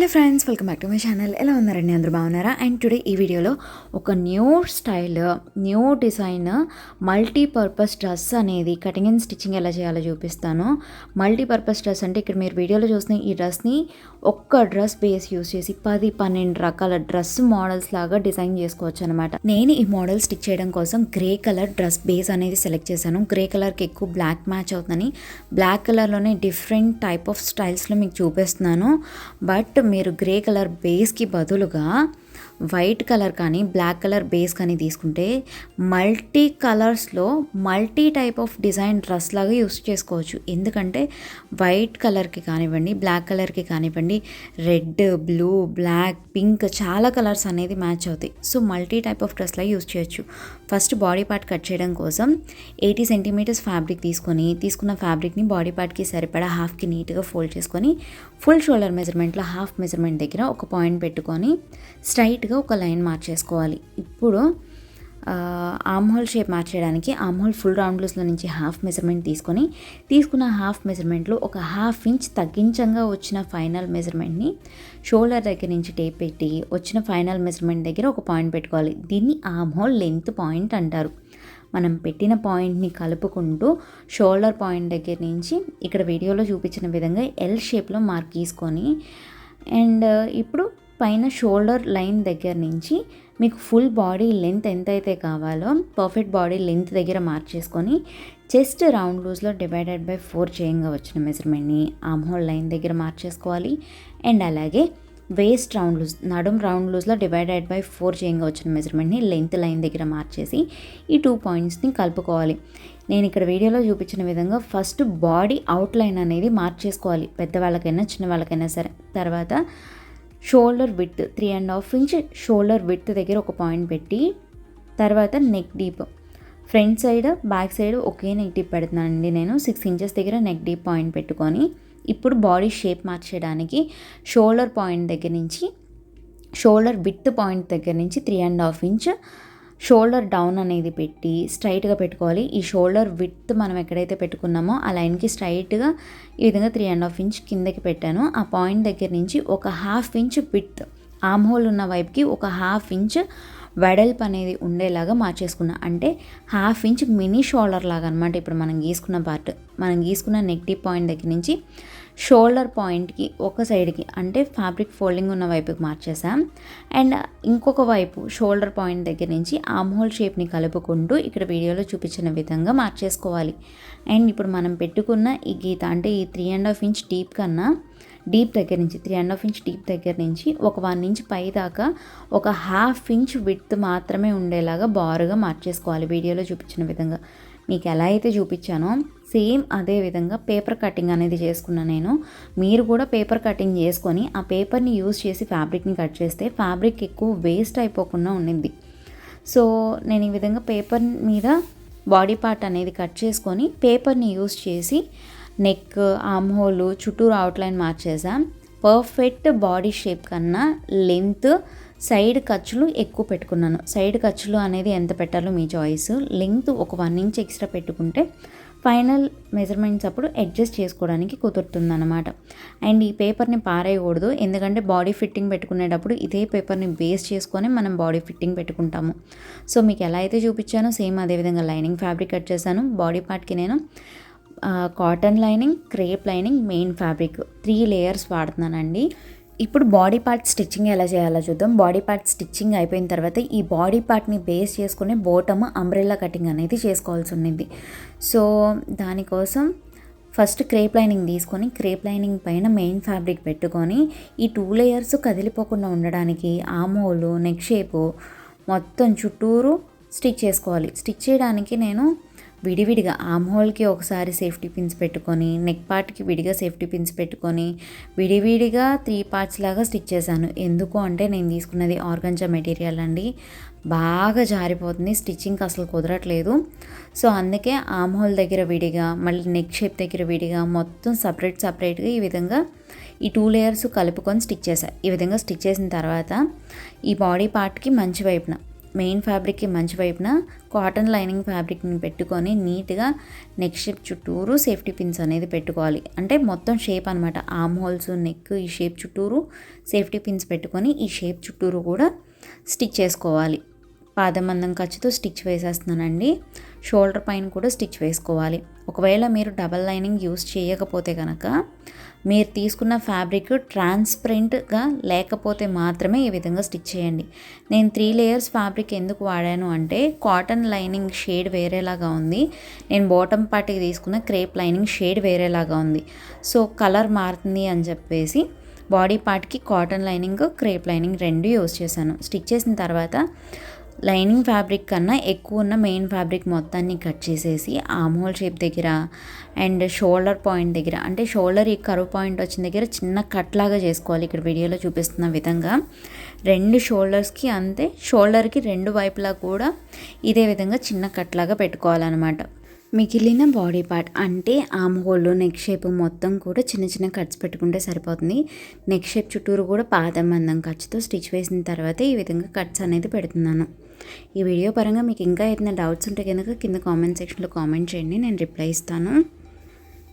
Hello friends, welcome back to my channel. ఎలా ఉన్నారండి? అందరూ బాగున్నారా? అండ్ టుడే ఈ వీడియోలో ఒక new style, new design multipurpose dress అనేది కటింగ్ అండ్ స్టిచ్చింగ్ ఎలా చేయాలో చూపిస్తాను. మల్టీపర్పస్ డ్రెస్ అంటే ఇక్కడ మీరు వీడియోలో చూసిన ఈ డ్రెస్ని ఒక్క డ్రెస్ బేస్ యూస్ చేసి 10-12 రకాల డ్రెస్ మోడల్స్ లాగా డిజైన్ చేసుకోవచ్చు అనమాట. నేను ఈ మోడల్ స్టిచ్ చేయడం కోసం గ్రే కలర్ డ్రెస్ బేస్ అనేది సెలెక్ట్ చేశాను. గ్రే కలర్కి ఎక్కువ బ్లాక్ మ్యాచ్ అవుతుందని బ్లాక్ కలర్లోనే డిఫరెంట్ టైప్ ఆఫ్ స్టైల్స్లో మీకు చూపిస్తున్నాను. బట్ మీరు గ్రే కలర్ బేస్కి బదులుగా వైట్ కలర్ కానీ బ్లాక్ కలర్ బేస్ కానీ తీసుకుంటే మల్టీ కలర్స్లో multi type of design dress లాగా యూస్ చేసుకోవచ్చు. ఎందుకంటే వైట్ కలర్కి కానివ్వండి, బ్లాక్ కలర్కి కానివ్వండి, రెడ్, బ్లూ, బ్లాక్, పింక్ చాలా కలర్స్ అనేది మ్యాచ్ అవుతాయి. So multi type of dress లాగా యూస్ చేయొచ్చు. ఫస్ట్ బాడీ పార్ట్ కట్ చేయడం కోసం 80 సెంటీమీటర్స్ ఫ్యాబ్రిక్ తీసుకున్న ఫ్యాబ్రిక్ని బాడీ పార్ట్కి సరిపడా హాఫ్కి నీట్గా ఫోల్డ్ చేసుకొని ఫుల్ షోల్డర్ మెజర్మెంట్లో హాఫ్ మెజర్మెంట్ దగ్గర ఒక పాయింట్ పెట్టుకొని స్ట్రైట్గా ఒక లైన్ మార్చేసుకోవాలి. ఇప్పుడు ఆర్మ్ హోల్ షేప్ మార్చేయడానికి ఆర్మ్ హోల్ ఫుల్ రౌండ్ లూజ్లో నుంచి హాఫ్ మెజర్మెంట్ తీసుకున్న హాఫ్ మెజర్మెంట్లో ఒక ½ ఇంచ్ తగ్గించంగా వచ్చిన ఫైనల్ మెజర్మెంట్ని షోల్డర్ దగ్గర నుంచి టేప్ పెట్టి వచ్చిన ఫైనల్ మెజర్మెంట్ దగ్గర ఒక పాయింట్ పెట్టుకోవాలి. దీన్ని ఆర్మ్ హోల్ లెంత్ పాయింట్ అంటారు. మనం పెట్టిన పాయింట్ని కలుపుకుంటూ షోల్డర్ పాయింట్ దగ్గర నుంచి ఇక్కడ వీడియోలో చూపించిన విధంగా ఎల్ షేప్లో మార్క్ తీసుకొని అండ్ ఇప్పుడు పైన షోల్డర్ లైన్ దగ్గర నుంచి మీకు ఫుల్ బాడీ లెంత్ ఎంతైతే కావాలో పర్ఫెక్ట్ బాడీ లెంత్ దగ్గర మార్క్ చేసుకొని చెస్ట్ రౌండ్ లూజ్లో డివైడెడ్ బై 4 చేయంగా వచ్చిన మెజర్మెంట్ని ఆర్మ్ హోల్ లైన్ దగ్గర మార్క్ చేసుకోవాలి. అండ్ అలాగే వేస్ట్ రౌండ్ లూజ్, నడుం రౌండ్ లూజ్లో డివైడెడ్ బై 4 చేయంగా వచ్చిన మెజర్మెంట్ని లెంత్ లైన్ దగ్గర మార్క్ చేసి ఈ 2 పాయింట్స్ని కలుపుకోవాలి. నేను ఇక్కడ వీడియోలో చూపించిన విధంగా ఫస్ట్ బాడీ అవుట్ లైన్ అనేది మార్క్ చేసుకోవాలి, పెద్దవాళ్ళకైనా చిన్నవాళ్ళకైనా సరే. తర్వాత shoulder width 3.5 inch shoulder width దగ్గర ఒక పాయింట్ పెట్టి తర్వాత neck deep front side back side ఒకే నెక్ డీప్ పెడుతున్నానండి. నేను 6 ఇంచెస్ దగ్గర నెక్ డీప్ పాయింట్ పెట్టుకొని ఇప్పుడు బాడీ షేప్ మార్చడానికి షోల్డర్ పాయింట్ దగ్గర నుంచి షోల్డర్ విడ్త్ పాయింట్ దగ్గర నుంచి 3.5 ఇంచ్ షోల్డర్ డౌన్ అనేది పెట్టి స్ట్రైట్గా పెట్టుకోవాలి. ఈ షోల్డర్ విడ్త్ మనం ఎక్కడైతే పెట్టుకున్నామో ఆ లైన్కి స్ట్రైట్గా ఈ విధంగా 3.5 ఇంచ్ కిందకి పెట్టాను. ఆ పాయింట్ దగ్గర నుంచి ఒక ½ ఇంచ్ విడ్త్ ఆర్మ్ హోల్ ఉన్న వైపుకి ఒక ½ ఇంచ్ వెడల్పు అనేది ఉండేలాగా మార్చేసుకున్నా. అంటే ½ ఇంచ్ మినీ షోల్డర్ లాగా అనమాట. ఇప్పుడు మనం గీసుకున్న నెక్ డీప్ పాయింట్ దగ్గర నుంచి షోల్డర్ పాయింట్కి ఒక సైడ్కి అంటే ఫ్యాబ్రిక్ ఫోల్డింగ్ ఉన్న వైపుకి మార్చేసాం. అండ్ ఇంకొక వైపు షోల్డర్ పాయింట్ దగ్గర నుంచి ఆర్మ్ హోల్ షేప్ని కలుపుకుంటూ ఇక్కడ వీడియోలో చూపించిన విధంగా మార్చేసుకోవాలి. అండ్ ఇప్పుడు మనం పెట్టుకున్న ఈ గీత అంటే ఈ 3.5 ఇంచ్ డీప్ కన్నా డీప్ దగ్గర నుంచి 3.5 ఇంచ్ డీప్ దగ్గర నుంచి ఒక 1 ఇంచ్ పై దాకా ఒక ½ ఇంచ్ విడ్త్ మాత్రమే ఉండేలాగా బారుగా మార్చేసుకోవాలి. వీడియోలో చూపించిన విధంగా మీకు ఎలా అయితే చూపించానో సేమ్ అదే విధంగా పేపర్ కటింగ్ అనేది చేసుకున్నా నేను. మీరు కూడా పేపర్ కటింగ్ చేసుకొని ఆ పేపర్ని యూజ్ చేసి ఫ్యాబ్రిక్ని కట్ చేస్తే ఫ్యాబ్రిక్ ఎక్కువ వేస్ట్ అయిపోకుండా ఉండింది. సో నేను ఈ విధంగా పేపర్ మీద బాడీ పార్ట్ అనేది కట్ చేసుకొని పేపర్ని యూజ్ చేసి నెక్, ఆర్మ్ హోల్ చుట్టూరు అవుట్లైన్ మార్చేసాం. పర్ఫెక్ట్ బాడీ షేప్ కన్నా లెంత్ సైడ్ ఖర్చులు ఎక్కువ పెట్టుకున్నాను. సైడ్ ఖర్చులు అనేది ఎంత పెట్టాలో మీ చాయిస్. లెంత్ ఒక 1 ఇంచ్ ఎక్స్ట్రా పెట్టుకుంటే ఫైనల్ మెజర్మెంట్స్ అప్పుడు అడ్జస్ట్ చేసుకోవడానికి కుదురుతుందన్నమాట. అండ్ ఈ పేపర్ని పారేయకూడదు, ఎందుకంటే బాడీ ఫిట్టింగ్ పెట్టుకునేటప్పుడు ఇదే పేపర్ని బేస్ చేసుకొని మనం బాడీ ఫిట్టింగ్ పెట్టుకుంటాము. సో మీకు ఎలా అయితే చూపించానో సేమ్ అదేవిధంగా లైనింగ్ ఫ్యాబ్రిక్ కట్ చేశాను. బాడీ పార్ట్కి నేను cotton lining, crepe lining, main fabric 3 layers వాడుతున్నానండి. ఇప్పుడు బాడీ పార్ట్ స్టిచ్చింగ్ ఎలా చేయాలో చూద్దాం. బాడీ పార్ట్ స్టిచ్చింగ్ అయిపోయిన తర్వాత ఈ బాడీ పార్ట్ని బేస్ చేసుకుని బోటమ్ అంబ్రెల్లా కటింగ్ అనేది చేసుకోవాల్సి ఉంది. సో దానికోసం ఫస్ట్ క్రేప్ లైనింగ్ తీసుకొని క్రేప్ లైనింగ్ పైన మెయిన్ ఫ్యాబ్రిక్ పెట్టుకొని ఈ 2 లేయర్స్ కదిలిపోకుండా ఉండడానికి ఆర్మ్ హోల్, నెక్ షేపు మొత్తం చుట్టూరు స్టిచ్ చేసుకోవాలి. స్టిచ్ చేయడానికి నేను విడివిడిగా ఆర్మ్ హోల్కి ఒకసారి సేఫ్టీ పిన్స్ పెట్టుకొని నెక్ పార్ట్కి విడిగా సేఫ్టీ పిన్స్ పెట్టుకొని విడివిడిగా 3 పార్ట్స్ లాగా స్టిచ్ చేశాను. ఎందుకు అంటే నేను తీసుకున్నది ఆర్గంజా మెటీరియల్ అండి, బాగా జారిపోతుంది, స్టిచ్చింగ్కి అసలు కుదరట్లేదు. సో అందుకే ఆర్మ్ హోల్ దగ్గర విడిగా, మళ్ళీ నెక్ షేప్ దగ్గర విడిగా మొత్తం సపరేట్గా ఈ విధంగా ఈ 2 లేయర్స్ కలుపుకొని స్టిచ్ చేశాను. ఈ విధంగా స్టిచ్ చేసిన తర్వాత ఈ బాడీ పార్ట్కి మంచి వైపున మెయిన్ ఫ్యాబ్రిక్కి మంచి వైపున కాటన్ లైనింగ్ ఫ్యాబ్రిక్ని పెట్టుకొని నీట్గా నెక్ షేప్ చుట్టూరు సేఫ్టీ పిన్స్ అనేది పెట్టుకోవాలి. అంటే మొత్తం షేప్ అనమాట, ఆర్మ్ హోల్స్, నెక్, ఈ షేప్ చుట్టూరు సేఫ్టీ పిన్స్ పెట్టుకొని ఈ షేప్ చుట్టూరు కూడా స్టిచ్ చేసుకోవాలి. పాదం మందం ఖర్చుతో స్టిచ్ వేసేస్తున్నానండి. షోల్డర్ పైన కూడా స్టిచ్ వేసుకోవాలి. ఒకవేళ మీరు డబల్ లైనింగ్ యూస్ చేయకపోతే కనుక మీరు తీసుకున్న ఫ్యాబ్రిక్ ట్రాన్స్పరెంట్గా లేకపోతే మాత్రమే ఈ విధంగా స్టిచ్ చేయండి. నేను 3 లేయర్స్ ఫ్యాబ్రిక్ ఎందుకు వాడాను అంటే కాటన్ లైనింగ్ షేడ్ వేరేలాగా ఉంది, నేను బాటమ్ పార్ట్కి తీసుకున్న క్రేప్ లైనింగ్ షేడ్ వేరేలాగా ఉంది. సో కలర్ మారుతుంది అని చెప్పేసి బాడీ పార్ట్కి cotton lining, crepe lining 2 use చేశాను. స్టిచ్ చేసిన తర్వాత లైనింగ్ ఫ్యాబ్రిక్ కన్నా ఎక్కువ ఉన్న మెయిన్ ఫ్యాబ్రిక్ మొత్తాన్ని కట్ చేసేసి ఆర్మ్ హోల్ షేప్ దగ్గర అండ్ షోల్డర్ పాయింట్ దగ్గర, అంటే షోల్డర్ ఈ కర్వ్ పాయింట్ వచ్చిన దగ్గర చిన్న కట్ లాగా చేసుకోవాలి. ఇక్కడ వీడియోలో చూపిస్తున్న విధంగా 2 షోల్డర్స్కి అంతే, షోల్డర్కి 2 వైపులా కూడా ఇదే విధంగా చిన్న కట్ లాగా పెట్టుకోవాలన్నమాట. మిగిలిన బాడీ పార్ట్ అంటే ఆర్మ్ హోల్, నెక్ షేప్ మొత్తం కూడా చిన్న చిన్న కట్స్ పెట్టుకుంటే సరిపోతుంది. నెక్ షేప్ చుట్టూరు కూడా పాదం మందం ఖర్చుతో స్టిచ్ వేసిన తర్వాత ఈ విధంగా కట్స్ అనేది పెడుతున్నాను. ఈ వీడియో పరంగా మీకు ఇంకా ఏదైనా డౌట్స్ ఉంటే కనుక కింద కామెంట్ సెక్షన్లో కామెంట్ చేయండి, నేను రిప్లై ఇస్తాను.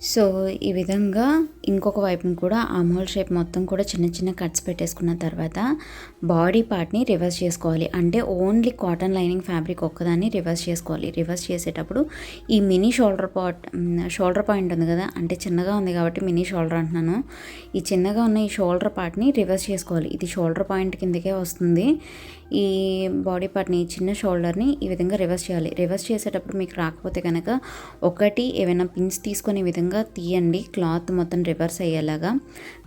సో ఈ విధంగా ఇంకొక వైపును కూడా ఆర్మ్ హోల్ షేప్ మొత్తం కూడా చిన్న చిన్న కట్స్ పెట్టేసుకున్న తర్వాత బాడీ పార్ట్ని రివర్స్ చేసుకోవాలి. అంటే ఓన్లీ కాటన్ లైనింగ్ ఫ్యాబ్రిక్ ఒక్కదాన్ని రివర్స్ చేసుకోవాలి. రివర్స్ చేసేటప్పుడు ఈ మినీ షోల్డర్ పాయింట్ ఉంది కదా, అంటే చిన్నగా ఉంది కాబట్టి మినీ షోల్డర్ అంటున్నాను. ఈ చిన్నగా ఉన్న ఈ షోల్డర్ పార్ట్ని రివర్స్ చేసుకోవాలి. ఇది షోల్డర్ పాయింట్ కిందకే వస్తుంది. ఈ బాడీ పార్ట్ని, చిన్న షోల్డర్ని ఈ విధంగా రివర్స్ చేయాలి. రివర్స్ చేసేటప్పుడు మీకు రాకపోతే కనుక ఏవైనా పిన్స్ తీసుకొని ఈ విధంగా తీయండి, క్లాత్ మొత్తం రివర్స్ అయ్యేలాగా.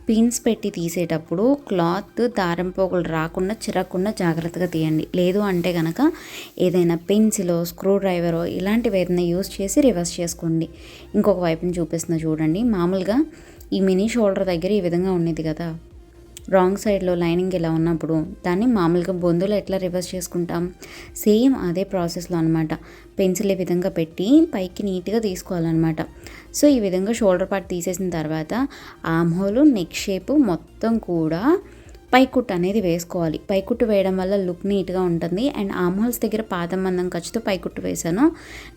పిన్స్ పెట్టి తీసేటప్పుడు క్లాత్ దారం పోగులు రాకుండా, చిరగకుండా జాగ్రత్తగా తీయండి. లేదు అంటే కనుక ఏదైనా పెన్సిలో, స్క్రూ డ్రైవరో ఇలాంటివి ఏదైనా యూస్ చేసి రివర్స్ చేసుకోండి. ఇంకొక వైపుని చూపిస్తున్నా చూడండి. మామూలుగా ఈ మినీ షోల్డర్ దగ్గర ఈ విధంగా ఉండేది కదా, రాంగ్ సైడ్లో లైనింగ్ ఇలా ఉన్నప్పుడు దాన్ని మామూలుగా బొందులో ఎట్లా రివర్స్ చేసుకుంటాం, సేమ్ అదే ప్రాసెస్లో అనమాట. పెన్సిల్ ఈ విధంగా పెట్టి పైకి నీట్గా తీసుకోవాలన్నమాట. సో ఈ విధంగా షోల్డర్ పార్ట్ తీసేసిన తర్వాత ఆర్మ్ హోల్, నెక్ షేప్ మొత్తం కూడా పైకుట్టు అనేది వేసుకోవాలి. పైకుట్టు వేయడం వల్ల లుక్ నీట్గా ఉంటుంది. అండ్ ఆర్మ్ హోల్స్ దగ్గర పాదం మందం ఖర్చుతో పైకుట్టు వేసాను.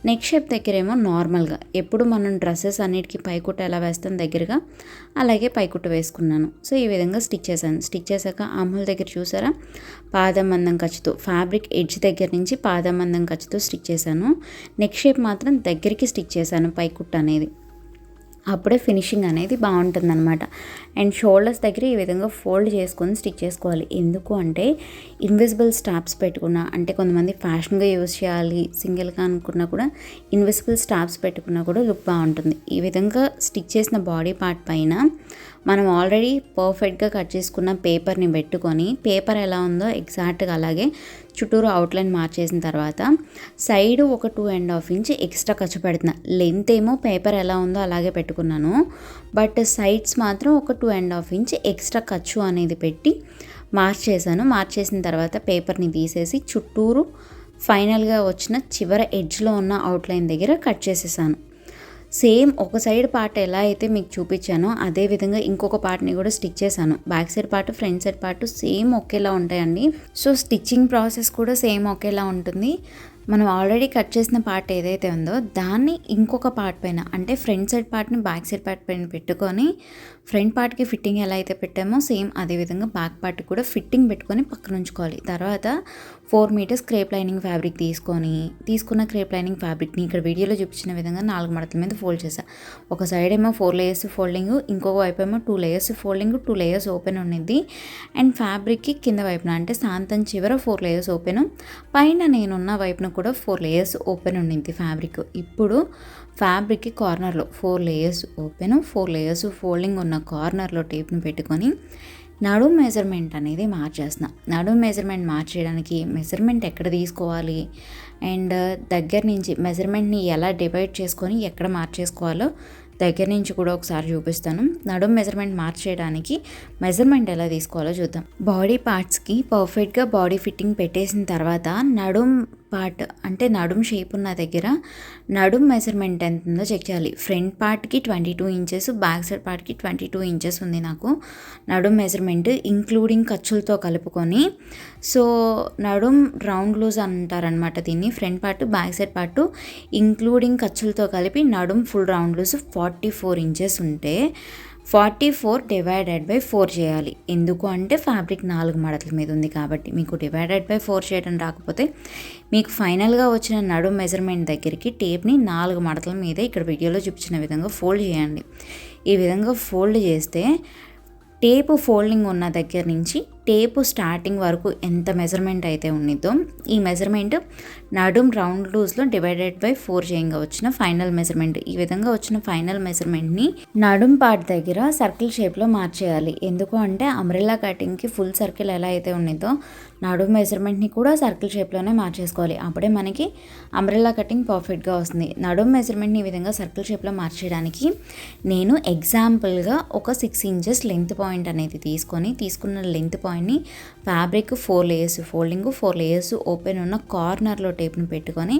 నెక్ షేప్ దగ్గర ఏమో నార్మల్గా ఎప్పుడు మనం డ్రెస్సెస్ అన్నిటికీ పైకుట్టు ఎలా వేస్తాం దగ్గరగా, అలాగే పైకుట్టు వేసుకున్నాను. సో ఈ విధంగా స్టిచ్ చేశాను. స్టిచ్ చేశాక ఆర్మ్ హోల్ దగ్గర చూసారా, పాదం మందం ఖర్చుతో ఫ్యాబ్రిక్ ఎడ్జ్ దగ్గర నుంచి పాదం మందం ఖర్చుతో స్టిచ్ చేశాను. నెక్ షేప్ మాత్రం దగ్గరికి స్టిచ్ చేశాను పైకుట్టు అనేది. అప్పుడే ఫినిషింగ్ అనేది బాగుంటుందన్నమాట. అండ్ షోల్డర్స్ దగ్గర ఈ విధంగా ఫోల్డ్ చేసుకొని స్టిచ్ చేసుకోవాలి. ఎందుకు అంటే ఇన్విజిబుల్ స్టాప్స్ పెట్టుకున్నా, అంటే కొంతమంది ఫ్యాషన్గా యూజ్ చేయాలి సింగిల్గా అనుకున్నా కూడా ఇన్విజిబుల్ స్టాప్స్ పెట్టుకున్నా కూడా లుక్ బాగుంటుంది. ఈ విధంగా స్టిచ్ చేసిన బాడీ పార్ట్ పైన మనం ఆల్రెడీ పర్ఫెక్ట్గా కట్ చేసుకున్న పేపర్ని పెట్టుకొని, పేపర్ ఎలా ఉందో ఎగ్జాక్ట్గా అలాగే చుట్టూరు అవుట్లైన్ మార్చేసిన తర్వాత సైడ్ ఒక 2.5 ఇంచ్ ఎక్స్ట్రా ఖర్చు పెడుతున్నా. లెంత్ ఏమో పేపర్ ఎలా ఉందో అలాగే పెట్టుకున్నాను, బట్ సైడ్స్ మాత్రం ఒక 2.5 ఇంచ్ ఎక్స్ట్రా ఖర్చు అనేది పెట్టి మార్చేసాను. మార్చేసిన తర్వాత పేపర్ని తీసేసి చుట్టూరు ఫైనల్గా వచ్చిన చివరి ఎడ్జ్లో ఉన్న అవుట్లైన్ దగ్గర కట్ చేసేసాను. సేమ్ ఒక సైడ్ పార్ట్ ఎలా అయితే మీకు చూపించానో అదే విధంగా ఇంకొక పార్ట్ని కూడా స్టిచ్ చేశాను. Back side part, front side part same ఒకేలా ఉంటాయండి. సో స్టిచ్చింగ్ ప్రాసెస్ కూడా సేమ్ ఒకేలా ఉంటుంది. మనం ఆల్రెడీ కట్ చేసిన పార్ట్ ఏదైతే ఉందో దాన్ని ఇంకొక పార్ట్ పైన, అంటే ఫ్రంట్ సైడ్ పార్ట్ని బ్యాక్ సైడ్ పార్ట్ పైన పెట్టుకొని ఫ్రంట్ పార్ట్కి ఫిట్టింగ్ ఎలా అయితే పెట్టామో సేమ్ అదేవిధంగా బ్యాక్ పార్ట్ కూడా ఫిట్టింగ్ పెట్టుకొని పక్కన ఉంచుకోవాలి. తర్వాత 4 మీటర్స్ క్రేప్ లైనింగ్ ఫ్యాబ్రిక్ తీసుకున్న క్రేప్ లైనింగ్ ఫ్యాబ్రిక్ని ఇక్కడ వీడియోలో చూపించిన విధంగా 4 మడతల మీద ఫోల్డ్ చేశాను. ఒక సైడ్ ఏమో 4 లేయర్స్ ఫోల్డింగ్, ఇంకొక వైపు ఏమో 2 లేయర్స్ ఫోల్డింగ్, 2 లేయర్స్ ఓపెన్ ఉండిద్ది. అండ్ ఫ్యాబ్రిక్కి కింద వైపున అంటే సాంతం చివర 4 లేయర్స్ ఓపెన్, పైన నేనున్న వైపున కూడా 4 లేయర్స్ ఓపెన్ ఉండింది ఫ్యాబ్రిక్. ఇప్పుడు ఫ్యాబ్రిక్కి కార్నర్లో 4 లేయర్స్ ఓపెన్, 4 లేయర్స్ ఫోల్డింగ్ ఉన్న కార్నర్లో టేప్ని పెట్టుకొని నడుం మెజర్మెంట్ అనేది మార్చేస్తున్నా. నడుం మెజర్మెంట్ మార్చేయడానికి మెజర్మెంట్ ఎక్కడ తీసుకోవాలి అండ్ దగ్గర నుంచి మెజర్మెంట్ని ఎలా డివైడ్ చేసుకొని ఎక్కడ మార్చేసుకోవాలో దగ్గర నుంచి కూడా ఒకసారి చూపిస్తాను. నడుం మెజర్మెంట్ మార్చేయడానికి మెజర్మెంట్ ఎలా తీసుకోవాలో చూద్దాం. బాడీ పార్ట్స్కి పర్ఫెక్ట్గా బాడీ ఫిట్టింగ్ పెట్టేసిన తర్వాత నడుం పార్ట్ అంటే నడుం షేప్ ఉన్న దగ్గర నడుం మెజర్మెంట్ ఎంత ఉందో చెక్ చేయాలి. ఫ్రంట్ పార్ట్కి 22 ఇంచెస్, బ్యాక్ సైడ్ పార్ట్కి 22 ఇంచెస్ ఉంది నాకు నడుం మెజర్మెంట్, ఇంక్లూడింగ్ ఖర్చులతో కలుపుకొని. సో నడుం రౌండ్ లూజ్ అంటారనమాట దీన్ని. Front part back side part including ఖర్చులతో కలిపి నడుం ఫుల్ రౌండ్ లూజ్ 44 ఇంచెస్ ఉంటే 44 డివైడెడ్ బై 4 చేయాలి. ఎందుకు అంటే ఫ్యాబ్రిక్ 4 మడతల మీద ఉంది కాబట్టి. మీకు డివైడెడ్ బై 4 చేయడం రాకపోతే మీకు ఫైనల్గా వచ్చిన నడుం మెజర్మెంట్ దగ్గరికి టేప్ని 4 మడతల మీద ఇక్కడ వీడియోలో చూపించిన విధంగా ఫోల్డ్ చేయండి. ఈ విధంగా ఫోల్డ్ చేస్తే టేపు ఫోల్డింగ్ ఉన్న దగ్గర నుంచి టేపు స్టార్టింగ్ వరకు ఎంత మెజర్మెంట్ అయితే ఉన్నదో ఈ మెజర్మెంట్ నడుం రౌండ్ లూజ్లో డివైడెడ్ బై 4 చేయంగా వచ్చిన ఫైనల్ మెజర్మెంట్. ఈ విధంగా వచ్చిన ఫైనల్ మెజర్మెంట్ని నడుం పార్ట్ దగ్గర సర్కిల్ షేప్లో మార్చేయాలి. ఎందుకు అంటే అంబ్రెల్లా కటింగ్కి ఫుల్ సర్కిల్ ఎలా అయితే ఉన్నదో నడుం మెజర్మెంట్ని కూడా సర్కిల్ షేప్లోనే మార్చేసుకోవాలి. అప్పుడే మనకి అంబ్రెల్లా కటింగ్ పర్ఫెక్ట్గా వస్తుంది. నడుం మెజర్మెంట్ని ఈ విధంగా సర్కిల్ షేప్లో మార్చేయడానికి నేను ఎగ్జాంపుల్గా ఒక 6 ఇంచెస్ లెంత్ పాయింట్ అనేది తీసుకున్న లెంత్ పాయింట్ని fabric 4 layers folding 4 layers open ఉన్న కార్నర్లో టేప్ని పెట్టుకొని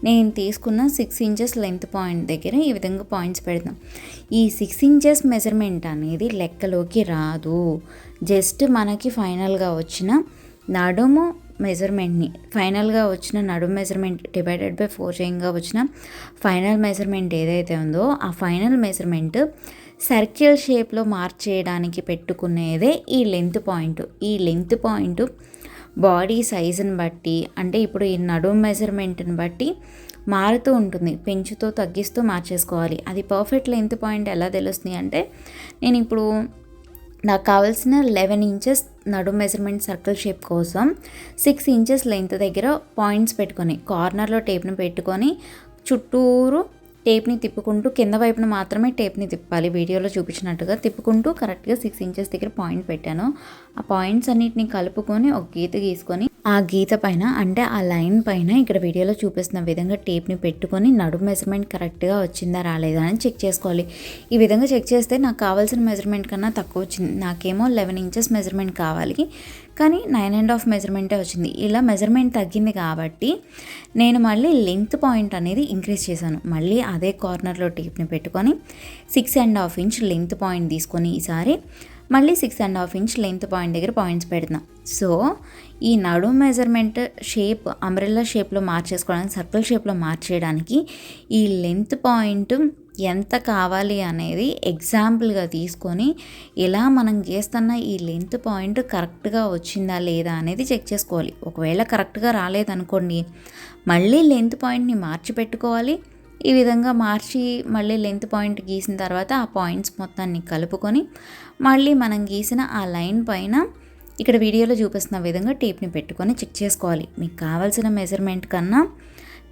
నేను తీసుకున్న 6 ఇంచెస్ లెంత్ పాయింట్ దగ్గర ఈ విధంగా పాయింట్స్ పెడతాం. ఈ 6 ఇంచెస్ మెజర్మెంట్ అనేది లెక్కలోకి రాదు. జస్ట్ మనకి ఫైనల్గా వచ్చిన నడుము మెజర్మెంట్ని నడుము మెజర్మెంట్ డివైడెడ్ బై 4 చేయంగా వచ్చిన ఫైనల్ మెజర్మెంట్ ఏదైతే ఉందో ఆ ఫైనల్ మెజర్మెంట్ సర్కిల్ షేప్లో మార్చేయడానికి పెట్టుకునేదే ఈ లెంత్ పాయింట్. ఈ లెంత్ పాయింట్ బాడీ సైజుని బట్టి అంటే ఇప్పుడు ఈ నడుము మెజర్మెంట్ని బట్టి మారుతూ ఉంటుంది. పెంచుతూ తగ్గిస్తూ మార్చేసుకోవాలి. అది పర్ఫెక్ట్ లెంత్ పాయింట్ ఎలా తెలుస్తుంది అంటే నేను ఇప్పుడు నాకు కావాల్సిన 11 ఇంచెస్ నడుము మెజర్మెంట్ సర్కిల్ షేప్ కోసం 6 ఇంచెస్ లెంత్ దగ్గర పాయింట్స్ పెట్టుకొని కార్నర్లో టేప్ని పెట్టుకొని చుట్టూరు టేప్ని తిప్పుకుంటూ కింద వైపున మాత్రమే టేప్ని తిప్పాలి. వీడియోలో చూపించినట్టుగా తిప్పుకుంటూ కరెక్ట్గా 6 ఇంచెస్ దగ్గర పాయింట్ పెట్టాను. ఆ పాయింట్స్ అన్నిటిని కలుపుకొని ఒక గీత గీసుకొని ఆ గీత పైన అంటే ఆ లైన్ పైన ఇక్కడ వీడియోలో చూపిస్తున్న విధంగా టేప్ని పెట్టుకొని నడుము మెజర్మెంట్ కరెక్ట్గా వచ్చిందా రాలేదా అని చెక్ చేసుకోవాలి. ఈ విధంగా చెక్ చేస్తే నాకు కావాల్సిన మెజర్మెంట్ కన్నా తక్కువ వచ్చింది. నాకేమో 11 ఇంచెస్ మెజర్మెంట్ కావాలి కానీ 9.5 మెజర్మెంటే వచ్చింది. ఇలా మెజర్మెంట్ తగ్గింది కాబట్టి నేను మళ్ళీ లెంత్ పాయింట్ అనేది ఇంక్రీజ్ చేశాను. మళ్ళీ అదే కార్నర్లో టేప్ని పెట్టుకొని 6.5 ఇంచ్ లెంత్ పాయింట్ తీసుకొని ఈసారి మళ్ళీ 6.5 ఇంచ్ లెంత్ పాయింట్ దగ్గర పాయింట్స్ పెడతాం. సో ఈ నడుము మెజర్మెంట్ షేప్ అంబ్రెల్లా షేప్లో మార్చేసుకోవడానికి సర్కిల్ షేప్లో మార్చేయడానికి ఈ లెంత్ పాయింట్ ఎంత కావాలి అనేది ఎగ్జాంపుల్గా తీసుకొని ఇలా మనం గీస్తున్న ఈ లెంత్ పాయింట్ కరెక్ట్గా వచ్చిందా లేదా అనేది చెక్ చేసుకోవాలి. ఒకవేళ కరెక్ట్గా రాలేదనుకోండి మళ్ళీ లెంత్ పాయింట్ని మార్చి పెట్టుకోవాలి. ఈ విధంగా మార్చి మళ్ళీ లెంత్ పాయింట్ గీసిన తర్వాత ఆ పాయింట్స్ మొత్తాన్ని కలుపుకొని మళ్ళీ మనం గీసిన ఆ లైన్ పైన ఇక్కడ వీడియోలో చూపిస్తున్న విధంగా టేప్ని పెట్టుకొని చెక్ చేసుకోవాలి. మీకు కావాల్సిన మెజర్మెంట్ కన్నా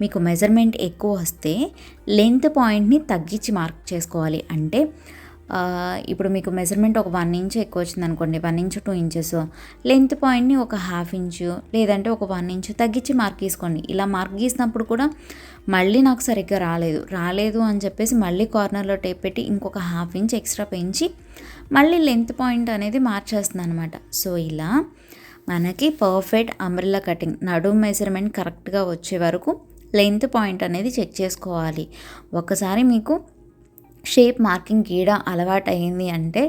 మీకు మెజర్మెంట్ ఎక్కువ వస్తే లెంత్ పాయింట్ని తగ్గించి మార్క్ చేసుకోవాలి. అంటే ఇప్పుడు మీకు మెజర్మెంట్ ఒక 1 ఇంచ్ ఎక్కువ వచ్చింది అనుకోండి, 1 ఇంచ్ 2 ఇంచెస్ లెంత్ పాయింట్ని ఒక 1/2 ఇంచు లేదంటే ఒక 1 ఇంచ్ తగ్గించి మార్క్ గీసుకోండి. ఇలా మార్క్ గీసినప్పుడు కూడా మళ్ళీ నాకు సరిగ్గా రాలేదు అని చెప్పేసి మళ్ళీ కార్నర్లో టేప్ పెట్టి ఇంకొక 1/2 ఇంచ్ ఎక్స్ట్రా పెంచి మళ్ళీ లెంత్ పాయింట్ అనేది మార్చేస్తుంది అనమాట. సో ఇలా మనకి పర్ఫెక్ట్ అంబ్రెల్లా కటింగ్ నడుము మెజర్మెంట్ కరెక్ట్గా వచ్చే వరకు లెంత్ పాయింట్ అనేది చెక్ చేసుకోవాలి. ఒకసారి మీకు షేప్ మార్కింగ్ గీడ అలవాటు అయింది అంటే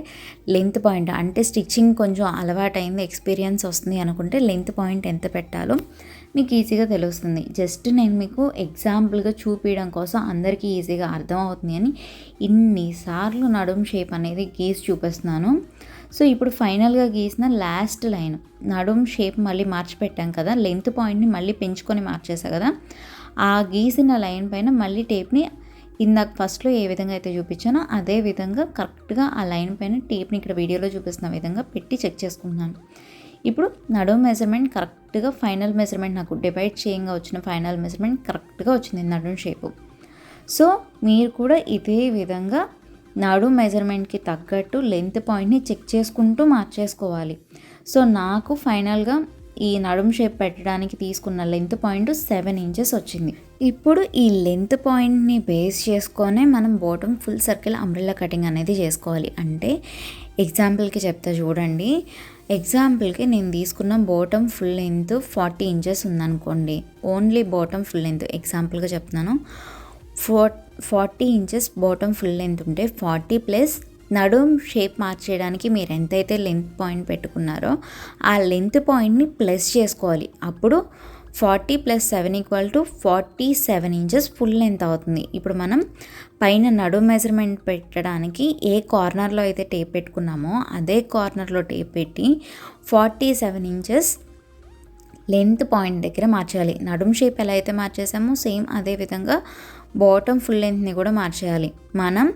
లెంత్ పాయింట్ అంటే స్టిచ్చింగ్ కొంచెం అలవాటు అయింది, ఎక్స్పీరియన్స్ వస్తుంది అనుకుంటే లెంత్ పాయింట్ ఎంత పెట్టాలో మీకు ఈజీగా తెలుస్తుంది. జస్ట్ నేను మీకు ఎగ్జాంపుల్గా చూపించడం కోసం అందరికీ ఈజీగా అర్థమవుతుంది అని ఇన్నిసార్లు నడుము షేప్ అనేది గీసి చూపిస్తున్నాను. సో ఇప్పుడు ఫైనల్గా గీసిన లాస్ట్ లైన్ నడుము షేప్ మళ్ళీ మార్చి పెట్టాం కదా, లెంత్ పాయింట్ని మళ్ళీ పెంచుకొని మార్చేసా కదా, ఆ గీసిన లైన్ పైన మళ్ళీ టేప్ని ఇందాక ఫస్ట్లో ఏ విధంగా అయితే చూపించానో అదే విధంగా కరెక్ట్గా ఆ లైన్ పైన టేప్ని ఇక్కడ వీడియోలో చూపిస్తున్న విధంగా పెట్టి చెక్ చేసుకుంటున్నాను. ఇప్పుడు నడుము మెజర్మెంట్ కరెక్ట్గా ఫైనల్ మెజర్మెంట్ నాకు డివైడ్ చేయంగా వచ్చిన ఫైనల్ మెజర్మెంట్ కరెక్ట్గా వచ్చింది నడుము షేపు. సో మీరు కూడా ఇదే విధంగా నడుము మెజర్మెంట్కి తగ్గట్టు లెంత్ పాయింట్ని చెక్ చేసుకుంటూ మార్చేసుకోవాలి. సో నాకు ఫైనల్గా ఈ నడుము షేప్ పెట్టడానికి తీసుకున్న లెంత్ పాయింట్ 7 ఇంచెస్ వచ్చింది. ఇప్పుడు ఈ లెంత్ పాయింట్ని బేస్ చేసుకొనే మనం bottom full circle umbrella cutting అనేది చేసుకోవాలి. అంటే ఎగ్జాంపుల్కి చెప్తా చూడండి. ఎగ్జాంపుల్కి నేను తీసుకున్న బాటమ్ ఫుల్ లెంత్ 40 ఇంచెస్ ఉందనుకోండి. ఓన్లీ బాటమ్ ఫుల్ లెంత్ ఎగ్జాంపుల్గా చెప్తున్నాను. 40 ఇంచెస్ బాటమ్ ఫుల్ లెంత్ ఉంటే 40 ప్లస్ నడుం షేప్ మార్చేయడానికి మీరు ఎంతైతే లెంత్ పాయింట్ పెట్టుకున్నారో ఆ లెంత్ పాయింట్ని ప్లస్ చేసుకోవాలి. అప్పుడు 40 + 7 = 47 ఇంచెస్ ఫుల్ లెంత్ అవుతుంది. ఇప్పుడు మనం పైన నడుం మెజర్మెంట్ పెట్టడానికి ఏ కార్నర్లో అయితే టేప్ పెట్టుకున్నామో అదే కార్నర్లో టేప్ పెట్టి 47 ఇంచెస్ లెంత్ పాయింట్ దగ్గర మార్చాలి. నడుం షేప్ ఎలా అయితే మార్చేసామో సేమ్ అదే విధంగా బాటమ్ ఫుల్ లెంత్ని కూడా మార్చేయాలి. మనం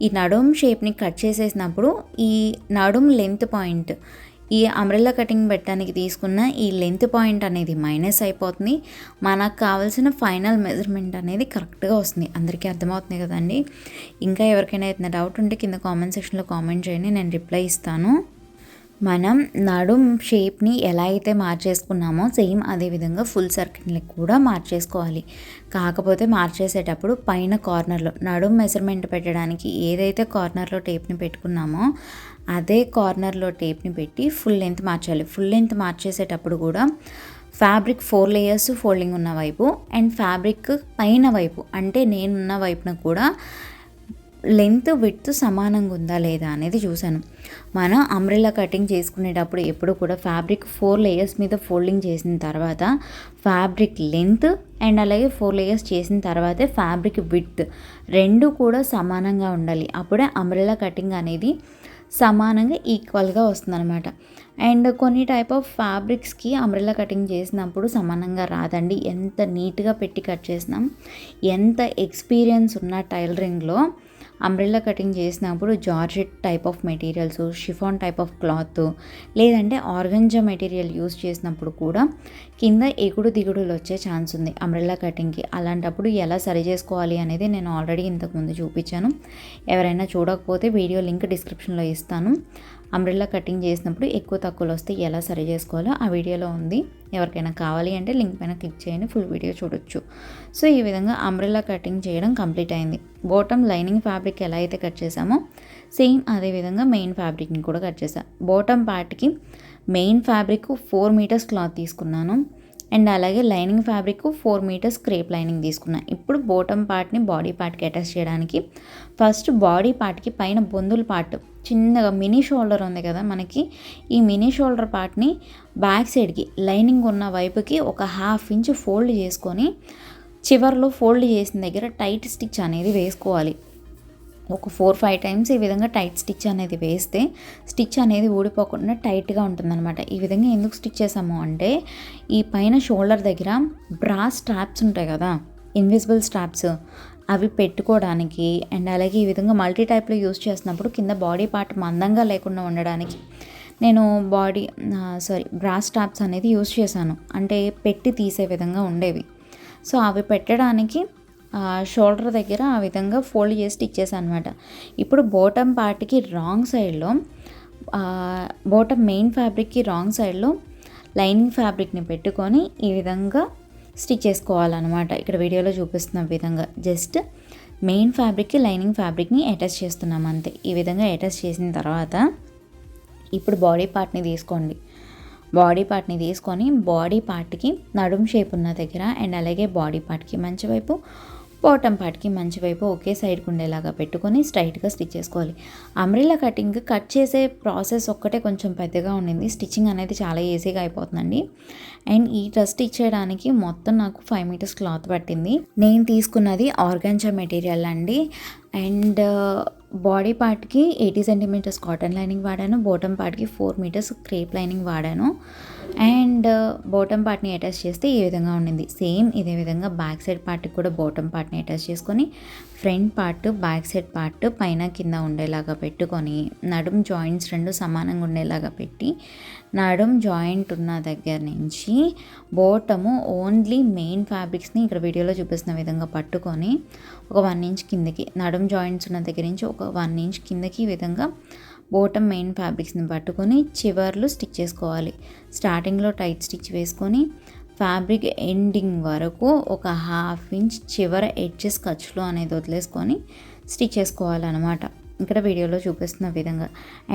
ఈ నడుం షేప్ని కట్ చేసేసినప్పుడు ఈ నడుం లెంత్ పాయింట్, ఈ అంబ్రెల్లా కటింగ్ పెట్టడానికి తీసుకున్న ఈ లెంత్ పాయింట్ అనేది మైనస్ అయిపోతుంది. మనకు కావాల్సిన ఫైనల్ మెజర్మెంట్ అనేది కరెక్ట్గా వస్తుంది. అందరికీ అర్థమవుతుంది కదండి. ఇంకా ఎవరికైనా ఏదైనా డౌట్ ఉంటే కింద కామెంట్ సెక్షన్లో కామెంట్ చేయండి, నేను రిప్లై ఇస్తాను. మనం నడుం షేప్ని ఎలా అయితే మార్చేసుకున్నామో సేమ్ అదేవిధంగా ఫుల్ సర్కిల్ని కూడా మార్చేసుకోవాలి. కాకపోతే మార్చేసేటప్పుడు పైన కార్నర్లో నడుం మెజర్మెంట్ పెట్టడానికి ఏదైతే కార్నర్లో టేప్ని పెట్టుకున్నామో అదే కార్నర్లో టేప్ని పెట్టి ఫుల్ లెంత్ మార్చాలి. ఫుల్ లెంత్ మార్చేసేటప్పుడు కూడా ఫ్యాబ్రిక్ 4 లేయర్స్ ఫోల్డింగ్ ఉన్న వైపు అండ్ ఫ్యాబ్రిక్ పైన వైపు అంటే నేనున్న వైపున కూడా లెంత్ విడ్త్ సమానంగా ఉందా లేదా అనేది చూశాను. మనం అంబ్రెల్లా కటింగ్ చేసుకునేటప్పుడు ఎప్పుడు కూడా ఫ్యాబ్రిక్ 4 లేయర్స్ మీద ఫోల్డింగ్ చేసిన తర్వాత ఫ్యాబ్రిక్ లెంత్ అండ్ అలాగే 4 లేయర్స్ చేసిన తర్వాతే ఫ్యాబ్రిక్ విడ్త్ రెండు కూడా సమానంగా ఉండాలి. అప్పుడే అంబ్రెల్లా కటింగ్ అనేది సమానంగా ఈక్వల్గా వస్తుందన్నమాట. అండ్ కొన్ని టైప్ ఆఫ్ ఫ్యాబ్రిక్స్కి అంబ్రెల్లా కటింగ్ చేసినప్పుడు సమానంగా రాదండి. ఎంత నీట్గా పెట్టి కట్ చేసినాం, ఎంత ఎక్స్పీరియన్స్ ఉన్న టైలరింగ్లో అంబ్రెల్లా కటింగ్ చేసినప్పుడు georgette type of materials, chiffon type of cloth లేదంటే ఆర్గంజా మెటీరియల్ యూస్ చేసినప్పుడు కూడా కింద ఎగుడు దిగుడులు వచ్చే ఛాన్స్ ఉంది అంబ్రెల్లా కటింగ్కి. అలాంటప్పుడు ఎలా సరి చేసుకోవాలి అనేది నేను ఆల్రెడీ ఇంతకుముందు చూపించాను. ఎవరైనా చూడకపోతే వీడియో లింక్ డిస్క్రిప్షన్లో ఇస్తాను. అంబ్రెల్లా కటింగ్ చేసినప్పుడు ఎక్కువ తక్కువలు వస్తే ఎలా సరి చేసుకోవాలో ఆ వీడియోలో ఉంది. ఎవరికైనా కావాలి అంటే లింక్ పైన క్లిక్ చేయండి, ఫుల్ వీడియో చూడొచ్చు. సో ఈ విధంగా అంబ్రెల్లా కటింగ్ చేయడం కంప్లీట్ అయింది. బాటమ్ లైనింగ్ ఫ్యాబ్రిక్ ఎలా అయితే కట్ చేసామో సేమ్ అదే విధంగా మెయిన్ ఫ్యాబ్రిక్ని కూడా కట్ చేసాను. బాటమ్ పార్ట్కి మెయిన్ ఫ్యాబ్రిక్ 4 మీటర్స్ క్లాత్ తీసుకున్నాను అండ్ అలాగే lining fabric 4 metres crepe lining తీసుకున్నాను. ఇప్పుడు బాటమ్ పార్ట్ని బాడీ పార్ట్కి అటాచ్ చేయడానికి ఫస్ట్ బాడీ పార్ట్కి పైన బొందుల పార్ట్ చిన్నగా మినీ షోల్డర్ ఉంది కదా మనకి, ఈ మినీ షోల్డర్ పార్ట్ని బ్యాక్ సైడ్కి లైనింగ్ ఉన్న వైపుకి ఒక 1/2 ఇంచ్ ఫోల్డ్ చేసుకొని చివర్లో ఫోల్డ్ చేసిన దగ్గర టైట్ స్టిచ్ అనేది వేసుకోవాలి. ఒక 4-5 టైమ్స్ ఈ విధంగా టైట్ స్టిచ్ అనేది వేస్తే స్టిచ్ అనేది ఊడిపోకుండా టైట్గా ఉంటుందన్నమాట. ఈ విధంగా ఎందుకు స్టిచ్ చేసాము అంటే ఈ పైన షోల్డర్ దగ్గర బ్రాస్ స్ట్రాప్స్ ఉంటాయి కదా, ఇన్విజిబుల్ స్ట్రాప్స్, అవి పెట్టుకోవడానికి అండ్ అలాగే ఈ విధంగా మల్టీ టైప్లో యూస్ చేసినప్పుడు కింద బాడీ పార్ట్ మందంగా లేకుండా ఉండడానికి నేను బ్రాస్ స్ట్రాప్స్ అనేది యూస్ చేశాను. అంటే పెట్టి తీసే విధంగా ఉండేవి. సో అవి పెట్టడానికి షోల్డర్ దగ్గర ఆ విధంగా ఫోల్డ్ చేసి స్టిచ్ చేశాను అనమాట. ఇప్పుడు బాటమ్ పార్ట్కి రాంగ్ సైడ్లో, బాటమ్ మెయిన్ ఫ్యాబ్రిక్కి రాంగ్ సైడ్లో లైనింగ్ ఫ్యాబ్రిక్ని పెట్టుకొని ఈ విధంగా స్టిచ్ చేసుకోవాలన్నమాట. ఇక్కడ వీడియోలో చూపిస్తున్న విధంగా జస్ట్ మెయిన్ ఫ్యాబ్రిక్కి లైనింగ్ ఫ్యాబ్రిక్ని అటాచ్ చేస్తున్నాం అంతే. ఈ విధంగా అటాచ్ చేసిన తర్వాత ఇప్పుడు బాడీ పార్ట్ని తీసుకోండి. బాడీ పార్ట్ని తీసుకొని బాడీ పార్ట్కి నడుం షేప్ ఉన్న దగ్గర అండ్ అలాగే బాడీ పార్ట్కి మంచి వైపు, బాటమ్ పార్ట్కి మంచి వైపు ఒకే సైడ్కి ఉండేలాగా పెట్టుకొని స్ట్రైట్గా స్టిచ్ చేసుకోవాలి. అంబ్రెల్లా కటింగ్ కట్ చేసే ప్రాసెస్ ఒక్కటే కొంచెం పెద్దగా ఉండింది, స్టిచ్చింగ్ అనేది చాలా ఈజీగా అయిపోతుందండి. అండ్ ఈ డ్రెస్ స్టిచ్ చేయడానికి మొత్తం నాకు 5 మీటర్స్ క్లాత్ పట్టింది. నేను తీసుకున్నది ఆర్గాంజా మెటీరియల్ అండి. అండ్ బాడీ పార్ట్కి 80 సెంటీమీటర్స్ కాటన్ లైనింగ్ వాడాను, బాటమ్ పార్ట్కి 4 మీటర్స్ క్రేప్ లైనింగ్ వాడాను. అండ్ బాటమ్ పార్ట్ని అటాచ్ చేస్తే ఈ విధంగా ఉండింది. సేమ్ ఇదే విధంగా బ్యాక్ సైడ్ పార్ట్కి కూడా బాటమ్ పార్ట్ని అటాచ్ చేసుకొని front part, back side part పైన కింద ఉండేలాగా పెట్టుకొని నడుం జాయింట్స్ రెండు సమానంగా ఉండేలాగా పెట్టి నడుం జాయింట్ ఉన్న దగ్గర నుంచి బాటము ఓన్లీ మెయిన్ ఫ్యాబ్రిక్స్ని ఇక్కడ వీడియోలో చూపిస్తున్న విధంగా పట్టుకొని ఒక 1 ఇంచ్ కిందకి, నడుం జాయింట్స్ ఉన్న దగ్గర నుంచి ఒక 1 ఇంచ్ కిందకి ఈ విధంగా బాటమ్ మెయిన్ ఫ్యాబ్రిక్స్ని పట్టుకొని చివర్లు స్టిచ్ చేసుకోవాలి. స్టార్టింగ్లో టైట్ స్టిచ్ వేసుకొని ఫ్యాబ్రిక్ ఎండింగ్ వరకు ఒక 1/2 ఇంచ్ చివర ఎడ్జెస్ ఖర్చులు అనేది వదిలేసుకొని స్టిచ్ చేసుకోవాలన్నమాట. ఇక్కడ వీడియోలో చూపిస్తున్న విధంగా.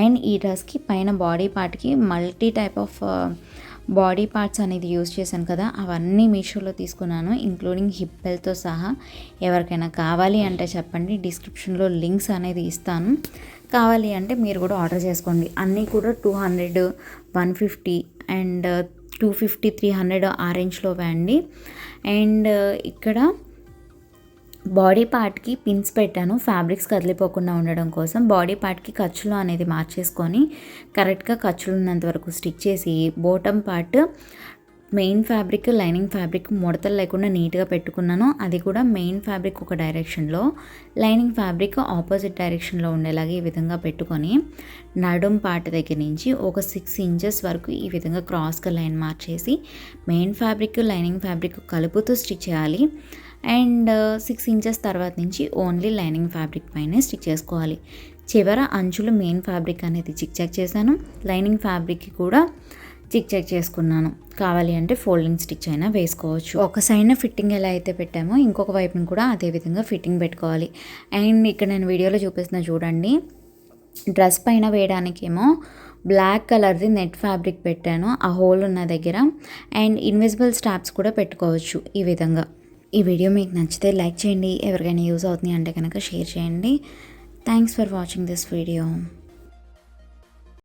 అండ్ ఈ డ్రెస్కి పైన బాడీ పార్ట్కి multi type of body parts అనేది యూజ్ చేశాను కదా, అవన్నీ మీషోలో తీసుకున్నాను, ఇంక్లూడింగ్ హిప్ బెల్ట్తో సహా. ఎవరికైనా కావాలి అంటే చెప్పండి, డిస్క్రిప్షన్లో లింక్స్ అనేది ఇస్తాను. కావాలి అంటే మీరు కూడా ఆర్డర్ చేసుకోండి. అన్నీ కూడా 200, 150 అండ్ 250, 300 ఆ రేంజ్లో అండి. అండ్ ఇక్కడ బాడీ పార్ట్కి పిన్స్ పెట్టాను, ఫ్యాబ్రిక్స్ కదిలిపోకుండా ఉండడం కోసం. బాడీ పార్ట్కి ఖర్చులు అనేది మార్చేసుకొని కరెక్ట్గా ఖర్చులు ఉన్నంత వరకు స్టిచ్ చేసి, bottom part main fabric, lining fabric ముడతలు లేకుండా నీట్గా పెట్టుకున్నాను. అది కూడా మెయిన్ ఫ్యాబ్రిక్ ఒక డైరెక్షన్లో, లైనింగ్ ఫ్యాబ్రిక్ ఆపోజిట్ డైరెక్షన్లో ఉండేలాగా ఈ విధంగా పెట్టుకొని, నడుం పార్ట్ దగ్గర నుంచి ఒక 6 ఇంచెస్ వరకు ఈ విధంగా క్రాస్గా లైన్ మార్చేసి, మెయిన్ ఫ్యాబ్రిక్, లైనింగ్ ఫ్యాబ్రిక్ కలుపుతూ స్టిచ్ చేయాలి. అండ్ 6 ఇంచెస్ తర్వాత నుంచి ఓన్లీ లైనింగ్ ఫ్యాబ్రిక్ పైనే స్టిచ్ చేసుకోవాలి. చివర అంచులు మెయిన్ ఫ్యాబ్రిక్ అనేది చిక్ చేశాను, లైనింగ్ ఫ్యాబ్రిక్కి కూడా చిక్ చేసుకున్నాను. కావాలి అంటే ఫోల్డింగ్ స్టిచ్ అయినా వేసుకోవచ్చు. ఒక సైడ్న ఫిట్టింగ్ ఎలా అయితే పెట్టామో ఇంకొక వైపుని కూడా అదే విధంగా ఫిట్టింగ్ పెట్టుకోవాలి. అండ్ ఇక్కడ నేను వీడియోలో చూపిస్తున్నా చూడండి, డ్రెస్ పైన వేయడానికేమో బ్లాక్ కలర్ది నెట్ ఫ్యాబ్రిక్ పెట్టాను ఆ హోల్ ఉన్న దగ్గర. అండ్ ఇన్విజిబుల్ స్టాప్స్ కూడా పెట్టుకోవచ్చు ఈ విధంగా. ఈ వీడియో మీకు నచ్చితే లైక్ చేయండి, ఎవరికైనా యూజ్ అవుతుంది అంటే కనుక షేర్ చేయండి. Thanks for watching this video.